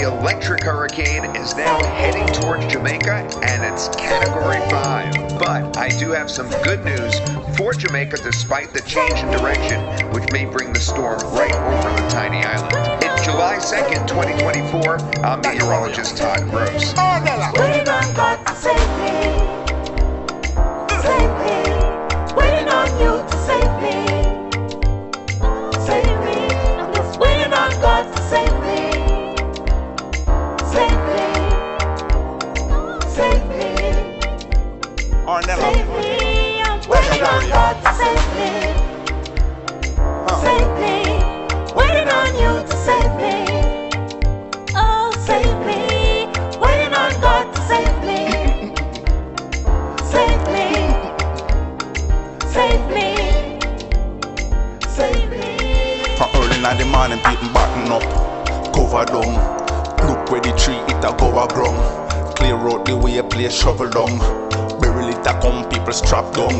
electric hurricane is now heading towards Jamaica, and it's Category 5. But I do have some good news for Jamaica despite the change in direction, which may bring the storm right over the tiny island. It's July 2nd, 2024. I'm meteorologist Todd Rose. Waiting on God to save me. Save me. Waiting on you to save me. Save me. I'm just waiting on God to save me. Save me. Save me. Save me. I'm waiting on God to save me. Save me. Waiting on you to save me. Oh, save me. Waiting on God to save me. Save me. Save me. Save me. From early in the morning, people button up, cover down. Look where the tree it a go a ground. Clear out the way, place shovel down. Barrel it a come, people strap down.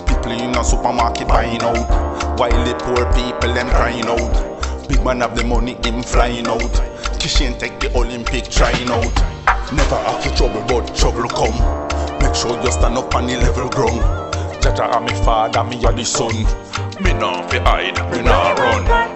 People in a supermarket buying out, while the poor people them crying out. Big man have the money, him flying out. Kishin take the Olympic trying out. Never have to trouble, but trouble come. Make sure you stand up on the level ground. Jaja are me father, me a the son. Me nah fi hide, me nah run.